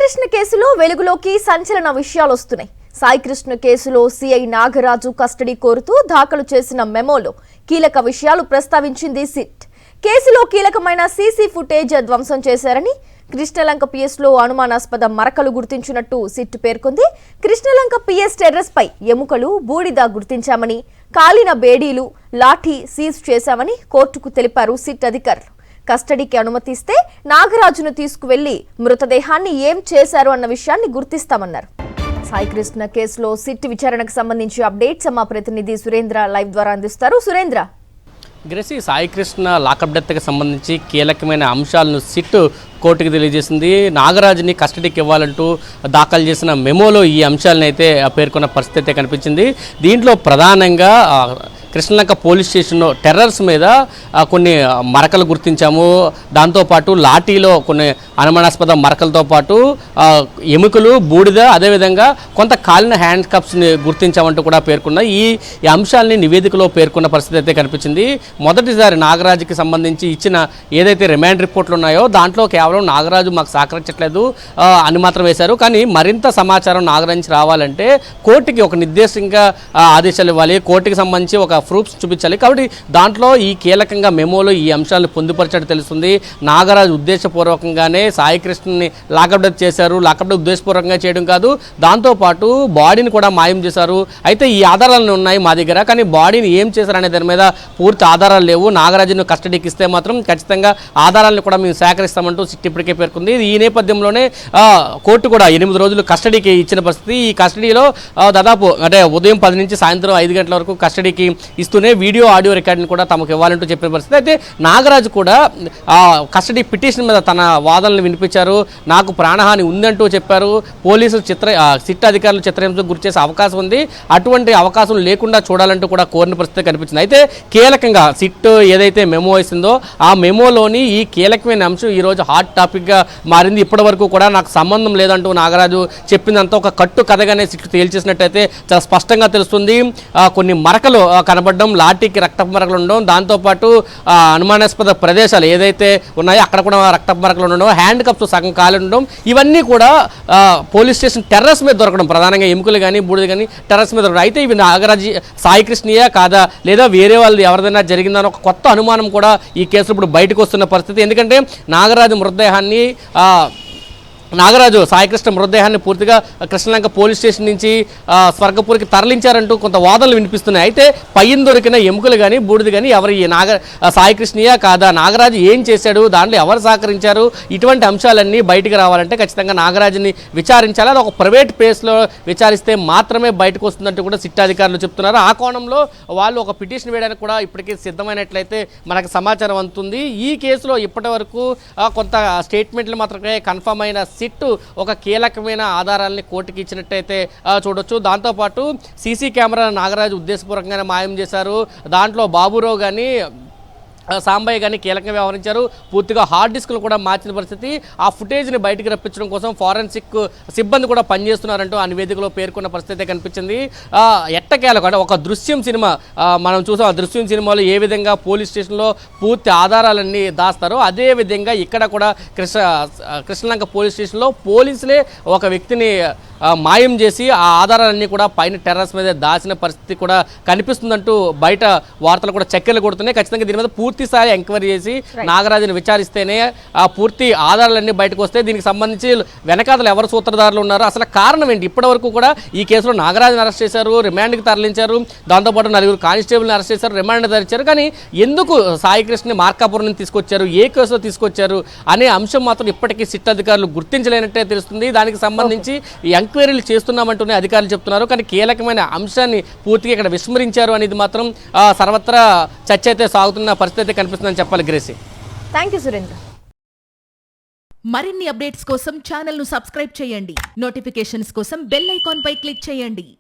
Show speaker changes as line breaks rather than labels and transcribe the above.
సాయికృష్ణ కేసులో వెలుగులోకి సంచలన విషయాలు వస్తున్నాయి. సాయికృష్ణ కేసులో సిఐ నాగరాజు కస్టడీ కోరుతూ దాఖలు చేసిన మెమోలో కీలక విషయాలు ప్రస్తావించింది సిట్. కేసులో కీలకమైన సీసీ ఫుటేజ్ ధ్వంసం చేశారని, కృష్ణలంక పిఎస్లో అనుమానాస్పద మరకలు గుర్తించినట్టు సిట్ పేర్కొంది. కృష్ణలంక పిఎస్ టెర్రస్ పై ఎముకలు, బూడిద గుర్తించామని, కాలిన బేడీలు, లాఠీ సీజ్ చేశామని కోర్టుకు తెలిపారు సిట్ అధికారులు. కస్టడీకి అనుమతిస్తే నాగరాజును తీసుకువెళ్లి మృతదేహాన్ని ఏం చేశారు అన్న విషయాన్ని గుర్తిస్తామన్నారు. సాయికృష్ణ కేసులో సిట్ విచారణకు సంబంధించి అప్డేట్స్ మా ప్రతినిధి సురేంద్ర లైవ్ ద్వారా అందిస్తారు. సురేంద్ర,
గ్రేసి, సాయికృష్ణ లాకప్ డెత్కి సంబంధించి కీలకమైన అంశాలను సిట్ కోర్టుకు తెలియజేసింది. నాగరాజుని కస్టడీకి ఇవ్వాలంటూ దాఖలు చేసిన మెమోలో ఈ అంశాలను అయితే పేర్కొన్న పరిస్థితి కనిపించింది. దీంట్లో ప్రధానంగా కృష్ణలంక పోలీస్ స్టేషన్లో టెర్రర్స్ మీద కొన్ని మరకలు గుర్తించాము. దాంతోపాటు లాఠీలో కొన్ని అనుమానాస్పద మరకలతో పాటు ఎముకలు, బూడిద, అదేవిధంగా కొంత కాలిన హ్యాండ్ కప్స్ని గుర్తించామంటూ కూడా పేర్కొన్నాయి. ఈ అంశాలని నివేదికలో పేర్కొన్న పరిస్థితి అయితే కనిపించింది. మొదటిసారి నాగరాజుకి సంబంధించి ఇచ్చిన ఏదైతే రిమాండ్ రిపోర్ట్లు ఉన్నాయో దాంట్లో కేవలం నాగరాజు మాకు సహకరించట్లేదు అని మాత్రం వేశారు. కానీ మరింత సమాచారం నాగరాజు రావాలంటే కోర్టుకి ఒక నిర్దేశంగా ఆదేశాలు ఇవ్వాలి, కోర్టుకి సంబంధించి ఒక ప్రూఫ్స్ చూపించాలి. కాబట్టి దాంట్లో ఈ కీలకంగా మెమోలో ఈ అంశాలను పొందుపరిచినట్టు తెలుస్తుంది. నాగరాజు ఉద్దేశపూర్వకంగానే సాయికృష్ణని లాకప్ డెత్ చేశారు. లాకప్ డెత్ ఉద్దేశపూర్వకంగా చేయడం కాదు, దాంతోపాటు బాడీని కూడా మాయం చేశారు. అయితే ఈ ఆధారాలు ఉన్నాయి మా దగ్గర, కానీ బాడీని ఏం చేశారనే దాని మీద పూర్తి ఆధారాలు లేవు. నాగరాజును కస్టడీకి ఇస్తే మాత్రం ఖచ్చితంగా ఆధారాలను కూడా మేము సేకరిస్తామంటూ సిట్ ఇప్పటికే పేర్కొంది. ఈ నేపథ్యంలోనే కోర్టు కూడా 8 రోజులు కస్టడీకి ఇచ్చిన పరిస్థితి. ఈ కస్టడీలో దాదాపు అంటే ఉదయం 10 నుంచి సాయంత్రం 5 గంటల వరకు కస్టడీకి ఇస్తూనే వీడియో, ఆడియో రికార్డుని కూడా తమకు ఇవ్వాలంటూ చెప్పిన పరిస్థితి. అయితే నాగరాజు కూడా కస్టడీ పిటిషన్ మీద తన వాదనలు వినిపించారు. నాకు ప్రాణహాని ఉందంటూ చెప్పారు. పోలీసులు సిట్ అధికారులు చిత్రహింసకు గురి చేసే అవకాశం ఉంది, అటువంటి అవకాశం లేకుండా చూడాలంటూ కూడా కోరిన పరిస్థితి కనిపించింది. అయితే కీలకంగా సిట్ ఏదైతే మెమో ఇస్తుందో ఆ మెమోలోని ఈ కీలకమైన అంశం ఈరోజు హాట్ టాపిక్గా మారింది. ఇప్పటి వరకు కూడా నాకు సంబంధం లేదంటూ నాగరాజు చెప్పిందంతా ఒక కట్టు కథగానే సిట్ తేల్చేసినట్టయితే చాలా స్పష్టంగా తెలుస్తుంది. కొన్ని మరకలు కనబడడం, లాఠీకి రక్తపు మరకలు ఉండడం, దాంతోపాటు అనుమానాస్పద ప్రదేశాలు ఏదైతే ఉన్నాయో అక్కడ కూడా రక్తపు మరకలు ఉండడం, హ్యాండ్ కప్స్ సగం కాలి ఉండడం, ఇవన్నీ కూడా పోలీస్ స్టేషన్ టెర్రస్ మీద దొరకడం, ప్రధానంగా ఎముకలు కానీ బూడిద కానీ టెర్రస్ మీద దొరకడం. అయితే ఇవి నాగరాజు సాయికృష్ణయే కాదా, లేదా వేరే వాళ్ళు ఎవరిదైనా జరిగిందని ఒక కొత్త అనుమానం కూడా ఈ కేసులో ఇప్పుడు బయటకు వస్తున్న పరిస్థితి. ఎందుకంటే నాగరాజు మృతదేహాన్ని సాయికృష్ణ మృతదేహాన్ని పూర్తిగా కృష్ణలంక పోలీస్ స్టేషన్ నుంచి స్వర్గపూర్కి తరలించారంటూ కొంత వాదనలు వినిపిస్తున్నాయి. అయితే పైన దొరికిన ఎముకలు కానీ బూడిద కానీ ఎవరి సాయికృష్ణయే కాదా, నాగరాజు ఏం చేశాడు, దాంట్లో ఎవరు సహకరించారు, ఇటువంటి అంశాలన్నీ బయటకు రావాలంటే ఖచ్చితంగా నాగరాజుని విచారించాలి. అది ఒక ప్రైవేట్ ప్లేస్లో విచారిస్తే మాత్రమే బయటకు వస్తుందంటూ కూడా సిట్ అధికారులు చెప్తున్నారు. ఆ కోణంలో వాళ్ళు ఒక పిటిషన్ వేయడానికి కూడా ఇప్పటికీ సిద్ధమైనట్లయితే మనకు సమాచారం అందుతుంది. ఈ కేసులో ఇప్పటి వరకు కొంత స్టేట్మెంట్లు మాత్రమే కన్ఫర్మ్ అయిన సిట్ ఒక కీలకమైన ఆధారాలని కోర్టుకి ఇచ్చినట్టయితే చూడొచ్చు. దాంతోపాటు సీసీ కెమెరా నాగరాజు ఉద్దేశపూర్వకంగానే మాయం చేశారు. దాంట్లో బాబురావు కానీ సాంబయ్య కానీ కీలకంగా వ్యవహరించారు. పూర్తిగా హార్డ్ డిస్క్లు కూడా మార్చిన పరిస్థితి. ఆ ఫుటేజ్ని బయటికి రప్పించడం కోసం ఫారెన్సిక్ సిబ్బంది కూడా పనిచేస్తున్నారంటూ ఆ నివేదికలో పేర్కొన్న పరిస్థితి కనిపించింది. ఎట్టకేలకు అంటే ఒక దృశ్యం సినిమా మనం చూసాం. ఆ దృశ్యం సినిమాలో ఏ విధంగా పోలీస్ స్టేషన్లో పూర్తి ఆధారాలన్నీ దాస్తారో అదేవిధంగా ఇక్కడ కూడా కృష్ణలంక పోలీస్ స్టేషన్లో పోలీసులే ఒక వ్యక్తిని మాయం చేసి ఆ ఆధారాలన్నీ కూడా పైన టెర్రస్ మీద దాచిన పరిస్థితి కూడా కనిపిస్తుందంటూ బయట వార్తలు కూడా చక్కెర్లు కొడుతున్నాయి. ఖచ్చితంగా దీని మీద పూర్తిస్థాయి ఎంక్వైరీ చేసి నాగరాజుని విచారిస్తేనే ఆ పూర్తి ఆధారాలన్నీ బయటకు వస్తాయి. దీనికి సంబంధించి వెనకాతలు ఎవరు సూత్రధారులు ఉన్నారో, అసలు కారణం ఏంటి, ఇప్పటి వరకు కూడా ఈ కేసులో నాగరాజుని అరెస్ట్ చేశారు, రిమాండ్కి తరలించారు, దాంతోపాటు 4 కానిస్టేబుల్ని అరెస్ట్ చేశారు, రిమాండ్ తరలించారు. కానీ ఎందుకు సాయికృష్ణని మార్కాపురం నుంచి తీసుకొచ్చారు, ఏ కేసులో తీసుకొచ్చారు అనే అంశం మాత్రం ఇప్పటికీ సిట్ అధికారులు గుర్తించలేనట్టే తెలుస్తుంది. దానికి సంబంధించి ఎంక్వైరీలు చేస్తున్నామంటూనే అధికారులు చెప్తున్నారు. కానీ కీలకమైన అంశాన్ని పూర్తిగా ఇక్కడ విస్మరించారు అనేది మాత్రం సర్వత్రా చర్చ అయితే సాగుతున్న పరిస్థితి కనిపిస్తుందని చెప్పాలి. Gracy,
thank you Surendra.
మరిన్ని అప్డేట్స్ కోసం ఛానల్ ను సబ్స్క్రైబ్ చేయండి. నోటిఫికేషన్స్ కోసం బెల్ ఐకాన్ పై క్లిక్ చేయండి.